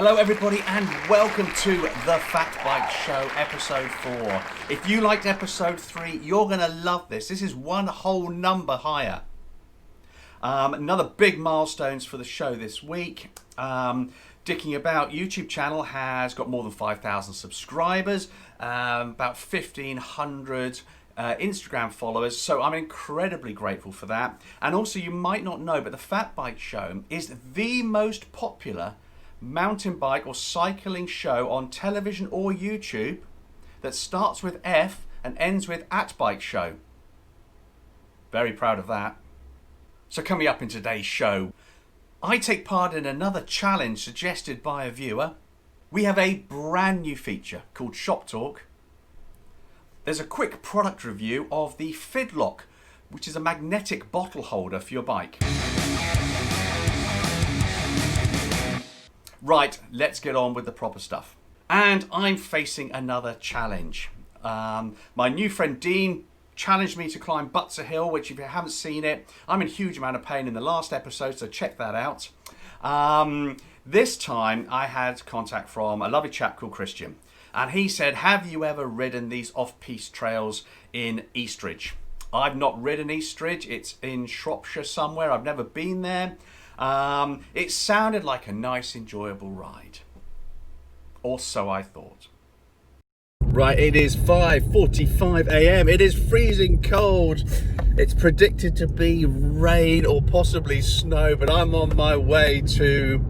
Hello everybody and welcome to the Fat Bike Show episode 4. If you liked episode 3, you're going to love this. This is one whole number higher. Another big milestones for the show this week. Dicking About YouTube channel has got more than 5,000 subscribers, about 1,500 Instagram followers, so I'm incredibly grateful for that. And also, you might not know, but the Fat Bike Show is the most popular mountain bike or cycling show on television or YouTube that starts with F and ends with @BikeShow. Very proud of that. So coming up in today's show, I take part in another challenge suggested by a viewer. We have a brand new feature called Shop Talk. There's a quick product review of the FIDLOCK, which is a magnetic bottle holder for your bike. Right, let's get on with the proper stuff. And I'm facing another challenge. My new friend Dean challenged me to climb Butser Hill, which if you haven't seen it, I'm in a huge amount of pain in the last episode, so check that out. This time I had contact from a lovely chap called Christian. And he said, have you ever ridden these off-piste trails in Eastridge? I've not ridden Eastridge, it's in Shropshire somewhere, I've never been there. It sounded like a nice, enjoyable ride. Or so I thought. Right, it is 5:45 a.m. It is freezing cold. It's predicted to be rain or possibly snow, but I'm on my way to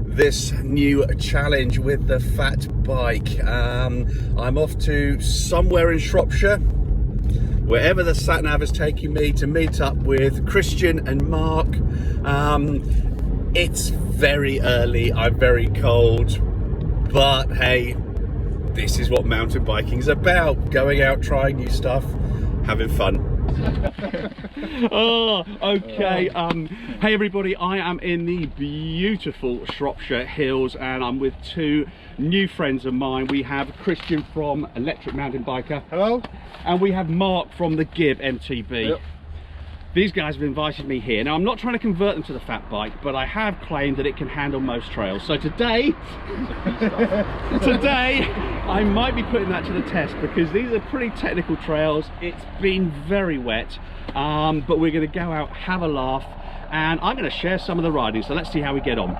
this new challenge with the fat bike. I'm off to somewhere in Shropshire, wherever the sat-nav is taking me, to meet up with Christian and Mark. It's very early, I'm very cold, but hey, this is what mountain biking is about. Going out, trying new stuff, having fun. Oh, okay. Hey everybody, I am in the beautiful Shropshire Hills and I'm with two new friends of mine. We have Christian from Electric Mountain Biker. Hello. And we have Mark from the Gib MTB. Yep. These guys have invited me here. Now I'm not trying to convert them to the fat bike, but I have claimed that it can handle most trails. So today I might be putting that to the test because these are pretty technical trails. It's been very wet, but we're going to go out, have a laugh, and I'm going to share some of the riding. So let's see how we get on.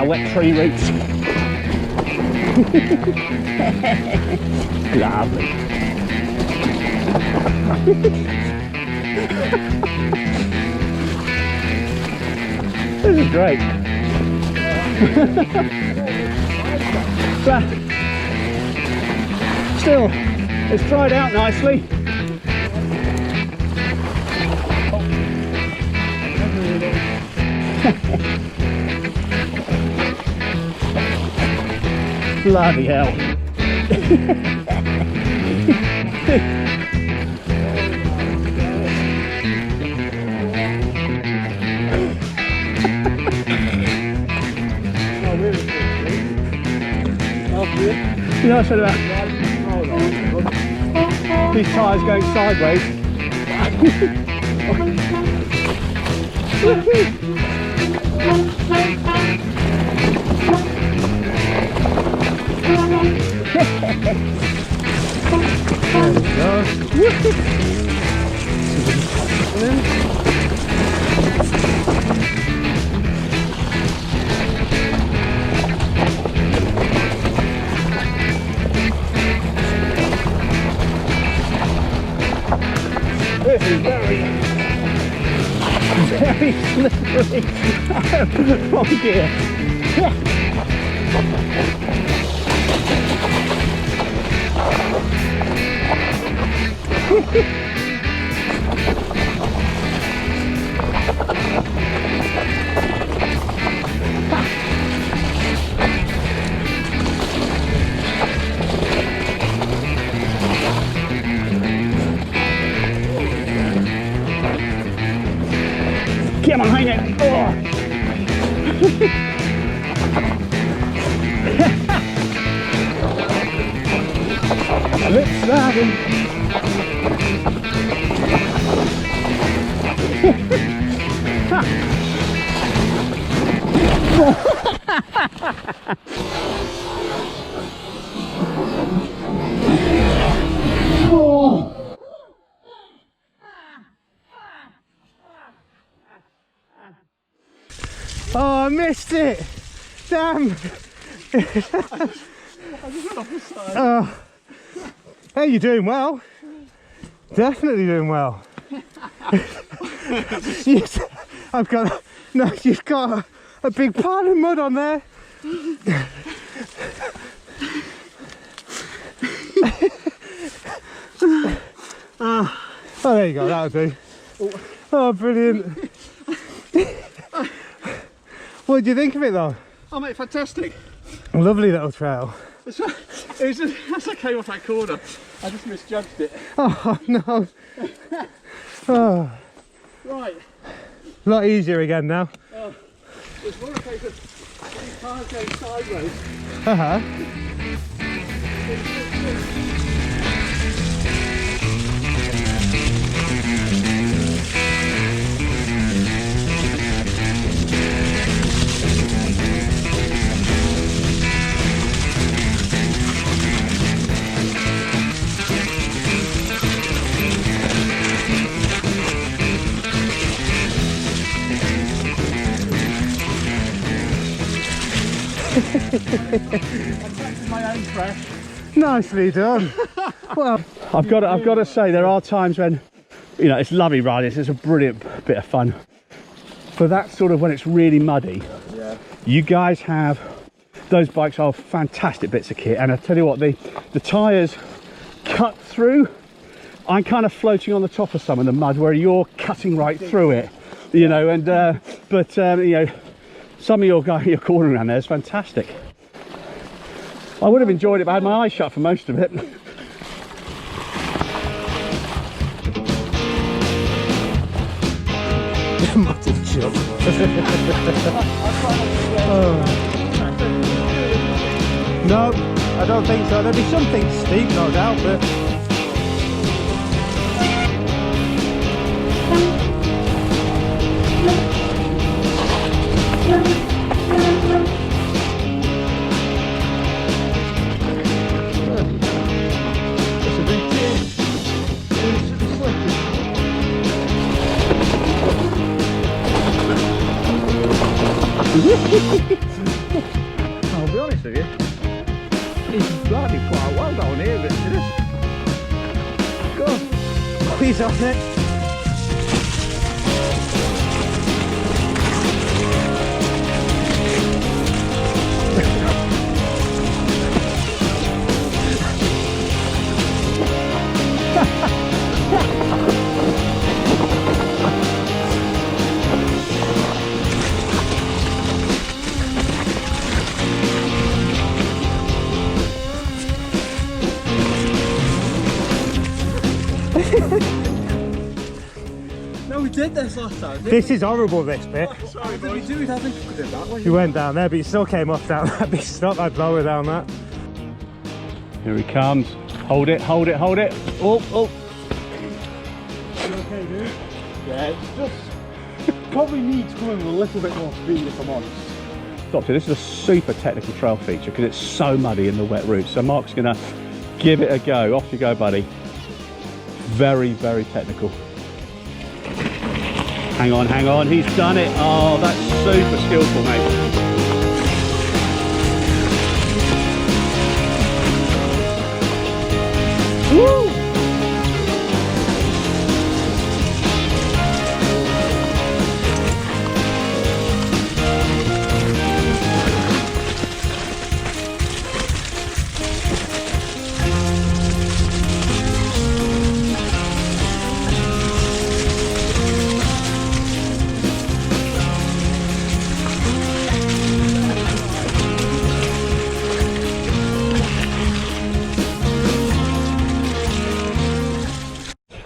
Wet tree roots. Lovely. This is great. But still, it's dried out nicely. Bloody hell. You know, I said about these tyres going sideways. There we go. This is very slippery. Wrong gear. Come on, hang it. Oh. Lip sliding. Oh, I missed it. Damn. Oh. Hey, you're doing well. Definitely doing well. I've got, no, you've got a big pile of mud on there. Oh, there you go, that'll do. Oh, brilliant. What did you think of it though? Oh mate, fantastic. Lovely little trail. It was just, as I came off that corner, I just misjudged it. Oh no. Oh. Right. A lot easier again now. It's more a case of these cars going sideways. My own crash. Nicely done. Well, I've got to say, there are times when, you know, it's lovely riding. It's a brilliant bit of fun. For that sort of when it's really muddy, Yeah. you guys have, those bikes are fantastic bits of kit. And I tell you what, the tyres cut through. I'm kind of floating on the top of some of the mud where you're cutting right through it, you know. And you know, some of your cornering around there is fantastic. I would have enjoyed it if I had my eyes shut for most of it. Mutton chill. No, I don't think so. There'll be something steep, no doubt, but I'll be honest with you, he's gliding quite well down here, but it is. Go on, he's on it. No, we did this last time. This is horrible, this bit. Sorry, but we do it. I think we could do that way. You went down there, but you still came off down that bit. It's not that lower down that. Here he comes. Hold it, hold it, hold it. Oh, oh. You okay, dude? Yeah, it's just probably needs going with a little bit more speed if I'm honest. Doctor, this is a super technical trail feature because it's so muddy in the wet route. So Mark's gonna give it a go. Off you go, buddy. Very, very technical. Hang on, he's done it. Oh, that's super skillful, mate. Woo!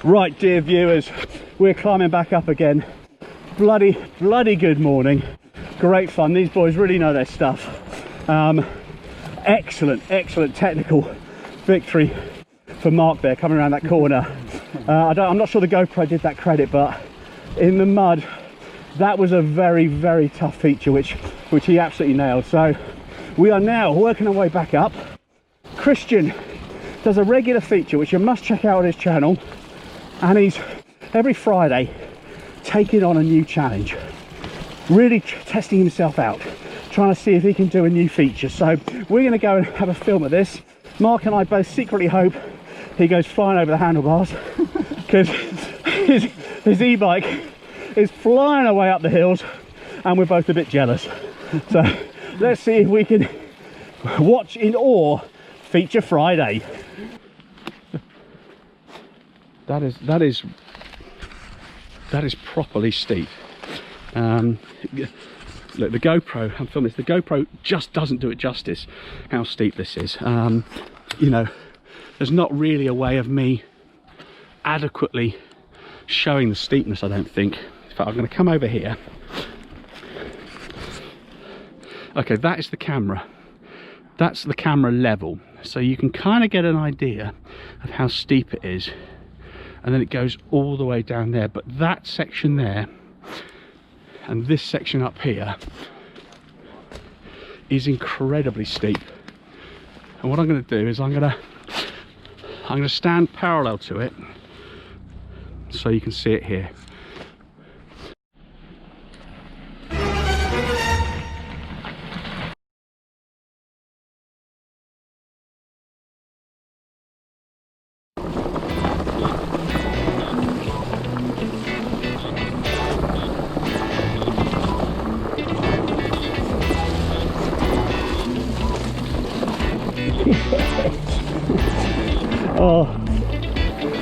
Right, dear viewers, we're climbing back up again. Bloody good morning. Great fun. These boys really know their stuff. Excellent technical victory for Mark there, coming around that corner. I'm not sure the GoPro did that credit, but in the mud, that was a very tough feature, which he absolutely nailed. So we are now working our way back up. Christian does a regular feature, which you must check out on his channel. And he's every Friday taking on a new challenge. really testing himself out, trying to see if he can do a new feature. So we're going to go and have a film of this. Mark and I both secretly hope he goes flying over the handlebars because his e-bike is flying away up the hills and we're both a bit jealous. So let's see if we can watch in awe Feature Friday. That is properly steep. Look, the GoPro, I'm filming this, the GoPro just doesn't do it justice how steep this is. You know, there's not really a way of me adequately showing the steepness, I don't think. In fact, I'm going to come over here. Okay, that is the camera. That's the camera level. So you can kind of get an idea of how steep it is. And then it goes all the way down there. But that section there and this section up here is incredibly steep. And what I'm going to do is I'm going to stand parallel to it so you can see it here. Oh,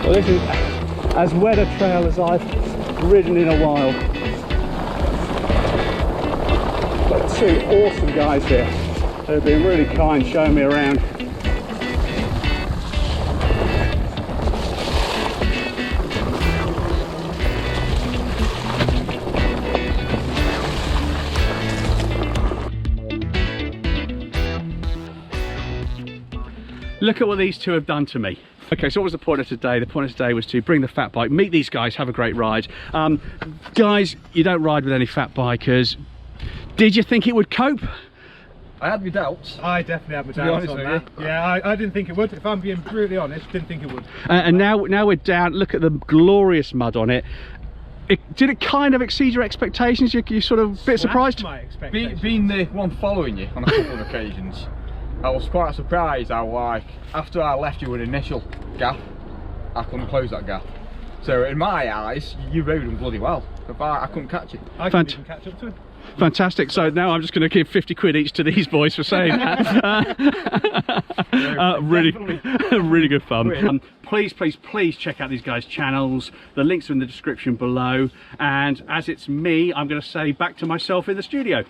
well, this is as wet a trail as I've ridden in a while. Got two awesome guys here who've been really kind, showing me around. Look at what these two have done to me. Okay, so what was the point of today? The point of today was to bring the fat bike, meet these guys, have a great ride. Guys, you don't ride with any fat bikers. Did you think it would cope? I had my doubts. I definitely had my doubts on that. Yeah, I didn't think it would. If I'm being brutally honest, didn't think it would. And now we're down. Look at the glorious mud on it. Did it kind of exceed your expectations? You sort of a bit surprised? My expectations. Being the one following you on a couple of occasions, I was quite surprised how, like, after I left you with an initial gap, I couldn't close that gap. So in my eyes, you rode him bloody well. But I couldn't catch it. I couldn't even catch up to him. Fantastic. So now I'm just going to give 50 quid each to these boys for saying that. Really good fun. Please check out these guys' channels. The links are in the description below. And as it's me, I'm going to say back to myself in the studio.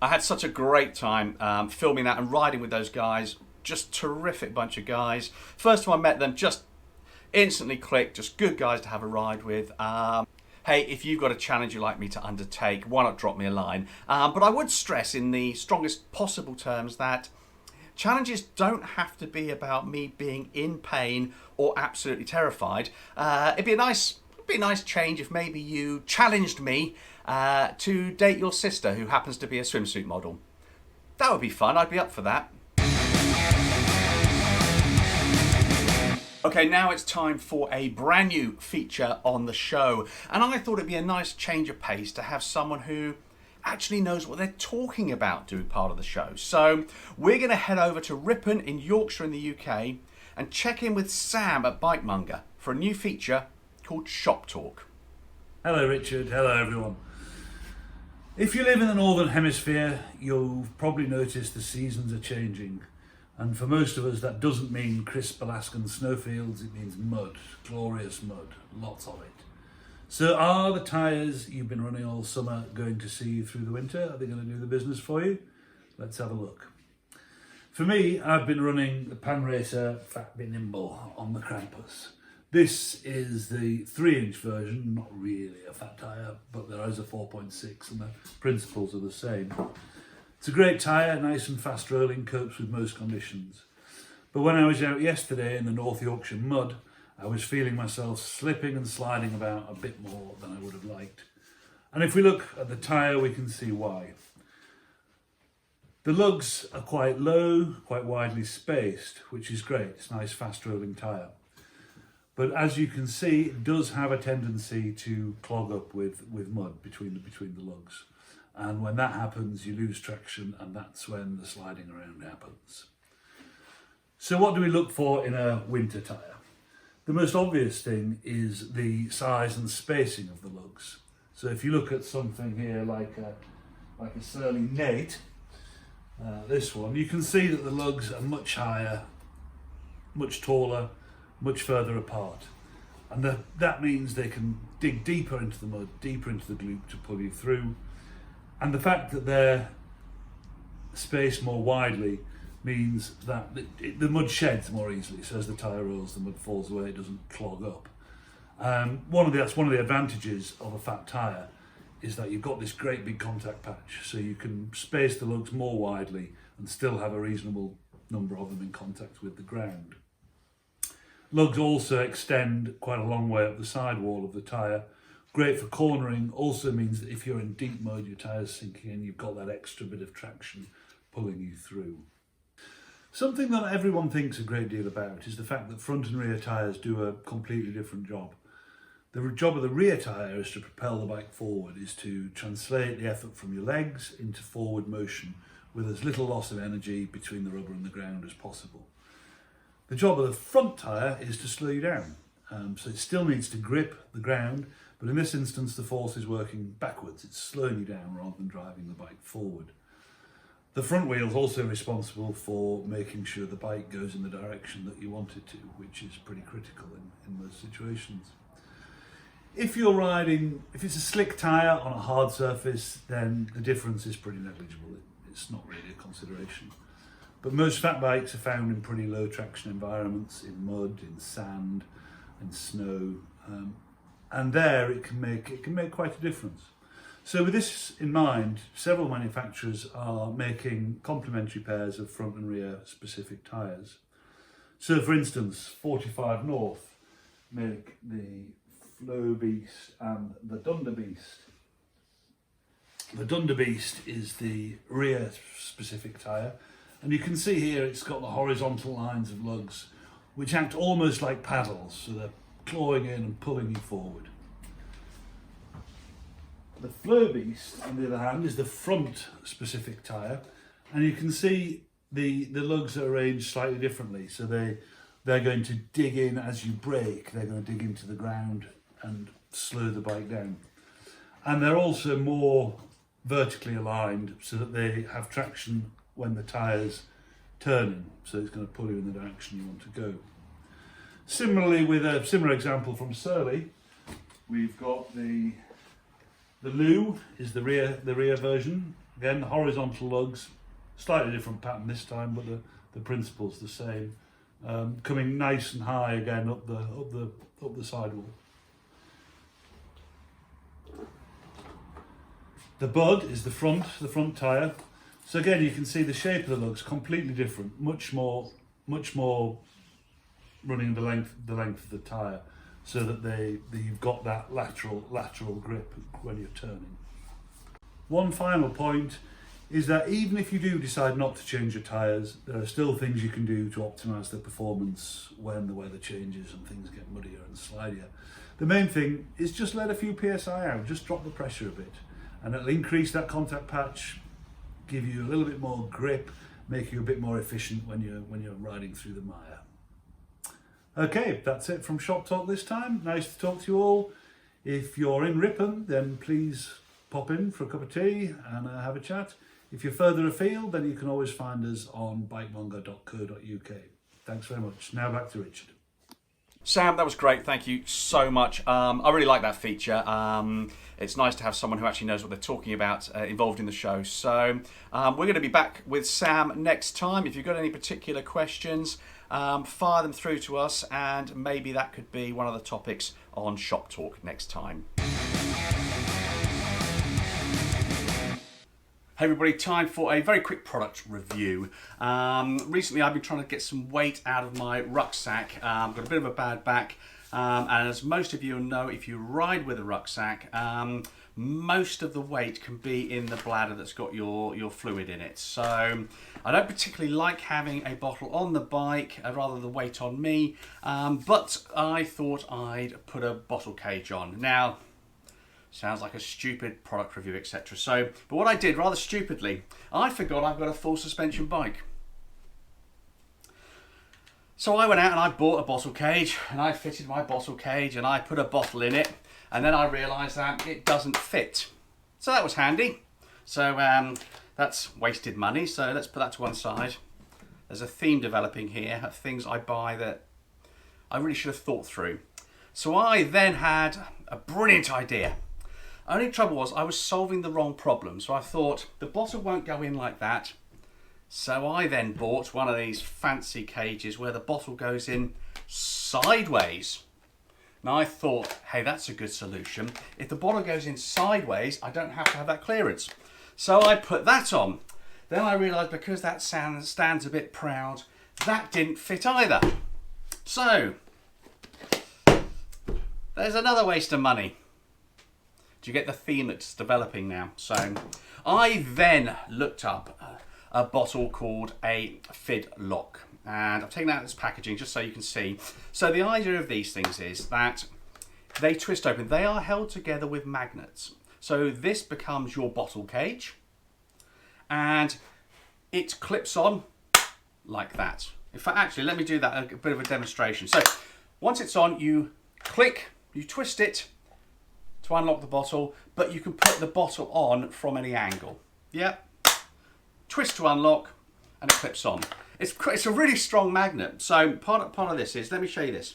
I had such a great time filming that and riding with those guys. Just terrific bunch of guys. First time I met them, just instantly clicked. Just good guys to have a ride with. Hey, if you've got a challenge you'd like me to undertake, why not drop me a line? But I would stress in the strongest possible terms that challenges don't have to be about me being in pain or absolutely terrified. It'd be a nice change if maybe you challenged me to date your sister who happens to be a swimsuit model. That would be fun. I'd be up for that. Okay, now it's time for a brand new feature on the show, and I thought it'd be a nice change of pace to have someone who actually knows what they're talking about doing part of the show. So we're going to head over to Ripon in Yorkshire in the UK and check in with Sam at BIKEMONGER for a new feature called Shop Talk. Hello Richard, hello everyone. If you live in the Northern Hemisphere, you've probably noticed the seasons are changing. And for most of us that doesn't mean crisp Alaskan snowfields, it means mud, glorious mud, lots of it. So are the tyres you've been running all summer going to see you through the winter? Are they going to do the business for you? Let's have a look. For me, I've been running the Pan Racer Fat Be Nimble on the Krampus. This is the 3-inch version, not really a fat tyre, but there is a 4.6 and the principles are the same. It's a great tyre, nice and fast rolling, copes with most conditions. But when I was out yesterday in the North Yorkshire mud, I was feeling myself slipping and sliding about a bit more than I would have liked. And if we look at the tyre, we can see why. The lugs are quite low, quite widely spaced, which is great. It's a nice fast rolling tyre. But as you can see, it does have a tendency to clog up with mud between the lugs. And when that happens, you lose traction, and that's when the sliding around happens. So what do we look for in a winter tyre? The most obvious thing is the size and spacing of the lugs. So if you look at something here like a Surly Nate, this one, you can see that the lugs are much higher, much taller, much further apart. And that means they can dig deeper into the mud, deeper into the glute to pull you through. And the fact that they're spaced more widely means that the mud sheds more easily. So as the tyre rolls, the mud falls away, it doesn't clog up. That's one of the advantages of a fat tyre, is that you've got this great big contact patch, so you can space the lugs more widely and still have a reasonable number of them in contact with the ground. Lugs also extend quite a long way up the sidewall of the tyre. Great for cornering, also means that if you're in deep mud, your tyre's sinking in, you've got that extra bit of traction pulling you through. Something that everyone thinks a great deal about is the fact that front and rear tyres do a completely different job. The job of the rear tyre is to propel the bike forward, is to translate the effort from your legs into forward motion with as little loss of energy between the rubber and the ground as possible. The job of the front tyre is to slow you down. So it still needs to grip the ground, but in this instance the force is working backwards. It's slowing you down rather than driving the bike forward. The front wheel is also responsible for making sure the bike goes in the direction that you want it to, which is pretty critical in most situations. If it's a slick tyre on a hard surface, then the difference is pretty negligible. It's not really a consideration. But most fat bikes are found in pretty low traction environments, in mud, in sand, in snow, and there it can make quite a difference. So with this in mind, several manufacturers are making complementary pairs of front and rear specific tyres. So for instance, 45 North make the Flow Beast and the Dunder Beast. The Dunder Beast is the rear specific tyre, and you can see here it's got the horizontal lines of lugs which act almost like paddles, so they're clawing in and pulling you forward. The Flow Beast, on the other hand, is the front specific tyre, and you can see the lugs are arranged slightly differently. So they're going to dig in as you brake, they're going to dig into the ground and slow the bike down. And they're also more vertically aligned so that they have traction when the tyre's turning, so it's going to pull you in the direction you want to go. Similarly, with a similar example from Surly, we've got the Lou is the rear version. Again, the horizontal lugs, slightly different pattern this time, but the principle's the same. Coming nice and high again up the sidewall. The Bud is the front tyre. So again, you can see the shape of the lugs completely different, much more running the length of the tyre, so that you've got that lateral grip when you're turning. One final point is that even if you do decide not to change your tyres, there are still things you can do to optimise their performance when the weather changes and things get muddier and slidier. The main thing is just let a few PSI out, just drop the pressure a bit, and it'll increase that contact patch, give you a little bit more grip, make you a bit more efficient when you're riding through the mire. Okay, that's it from Shop Talk this time. Nice to talk to you all. If you're in Ripon, then please pop in for a cup of tea and have a chat. If you're further afield, then you can always find us on bikemonger.co.uk. Thanks very much. Now back to Richard. Sam, that was great. Thank you so much. I really like that feature. It's nice to have someone who actually knows what they're talking about involved in the show. So we're going to be back with Sam next time. If you've got any particular questions, fire them through to us, and maybe that could be one of the topics on Shop Talk next time. Hey everybody, time for a very quick product review. Recently I've been trying to get some weight out of my rucksack. I've got a bit of a bad back, and as most of you know, if you ride with a rucksack, most of the weight can be in the bladder that's got your fluid in it. So I don't particularly like having a bottle on the bike, rather the weight on me, but I thought I'd put a bottle cage on. Now, sounds like a stupid product review, etc. So, but what I did rather stupidly, I forgot I've got a full suspension bike. So I went out and I bought a bottle cage, and I fitted my bottle cage and I put a bottle in it, and then I realised that it doesn't fit. So that was handy. So that's wasted money, so let's put that to one side. There's a theme developing here of things I buy that I really should have thought through. So I then had a brilliant idea. Only trouble was I was solving the wrong problem. So I thought the bottle won't go in like that. So I then bought one of these fancy cages where the bottle goes in sideways. Now I thought, hey, that's a good solution. If the bottle goes in sideways, I don't have to have that clearance. So I put that on. Then I realised because that stands a bit proud, that didn't fit either. So there's another waste of money. Do you get the theme that's developing now? So I then looked up a bottle called a FIDLOCK, and I've taken out this packaging just so you can see. So the idea of these things is that they twist open. They are held together with magnets. So this becomes your bottle cage, and it clips on like that. In fact, actually, let me do that, a bit of a demonstration. So once it's on, you click, you twist it to unlock the bottle, but you can put the bottle on from any angle. Yep. Twist to unlock, and it clips on. It's a really strong magnet. So part of this is, let me show you this.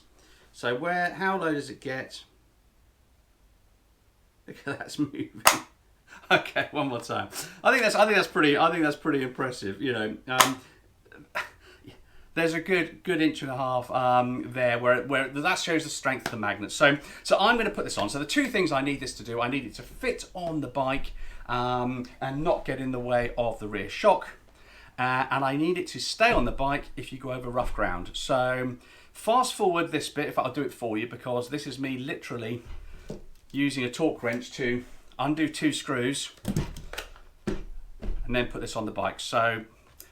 So how low does it get? Look at that's moving. Okay, one more time. I think that's pretty impressive. You know, there's a good inch and a half there where that shows the strength of the magnet. So I'm going to put this on. So the two things I need this to do, I need it to fit on the bike and not get in the way of the rear shock. And I need it to stay on the bike if you go over rough ground. So fast forward this bit, if I'll do it for you, because this is me literally using a torque wrench to undo 2 screws and then put this on the bike. So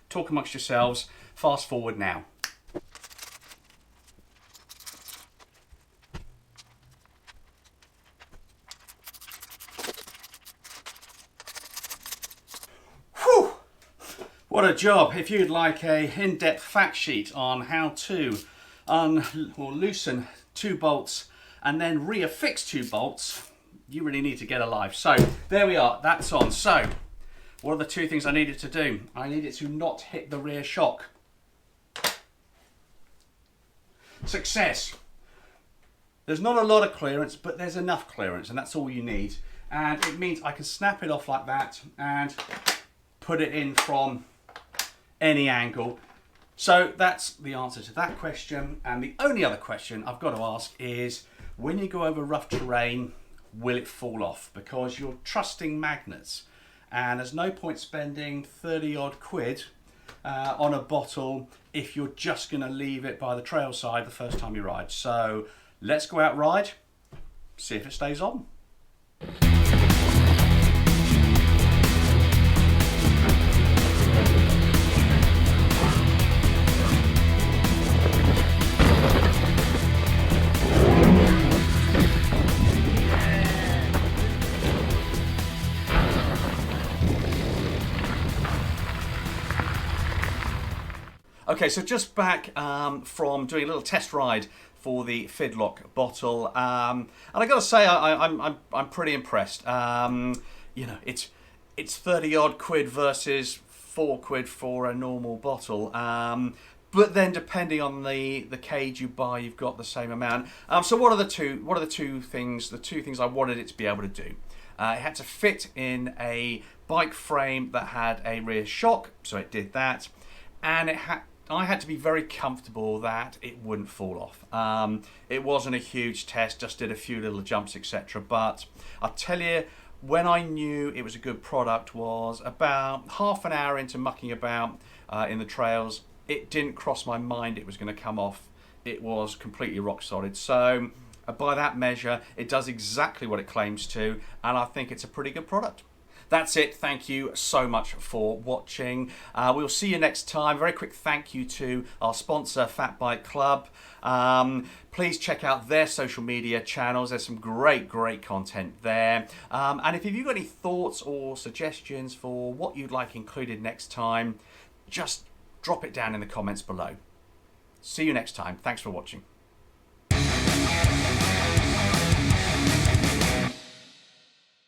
talk amongst yourselves, fast forward now. Whew! What a job. If you'd like a in-depth fact sheet on how to loosen 2 bolts and then reaffix 2 bolts, you really need to get a life. So there we are, that's on. So what are the 2 things I needed to do? I needed to not hit the rear shock. Success. There's not a lot of clearance, but there's enough clearance, and that's all you need. And it means I can snap it off like that and put it in from any angle. So that's the answer to that question. And the only other question I've got to ask is, when you go over rough terrain, will it fall off? Because you're trusting magnets, and there's no point spending 30 odd quid on a bottle if you're just going to leave it by the trail side the first time you ride. So let's go out ride, see if it stays on. Okay, so just back from doing a little test ride for the FIDLOCK bottle, and I got to say I'm pretty impressed. You know, it's 30 odd quid versus 4 quid for a normal bottle. But then depending on the cage you buy, you've got the same amount. So what are the two things I wanted it to be able to do? It had to fit in a bike frame that had a rear shock, so it did that, and I had to be very comfortable that it wouldn't fall off. It wasn't a huge test, just did a few little jumps, etc. But I'll tell you, when I knew it was a good product was about half an hour into mucking about in the trails. It didn't cross my mind it was going to come off. It was completely rock solid. So By that measure, it does exactly what it claims to, and I think it's a pretty good product. That's it. Thank you so much for watching. We'll see you next time. Very quick thank you to our sponsor, Fat Bike Club. Please check out their social media channels. There's some great content there. And if you've got any thoughts or suggestions for what you'd like included next time, just drop it down in the comments below. See you next time. Thanks for watching.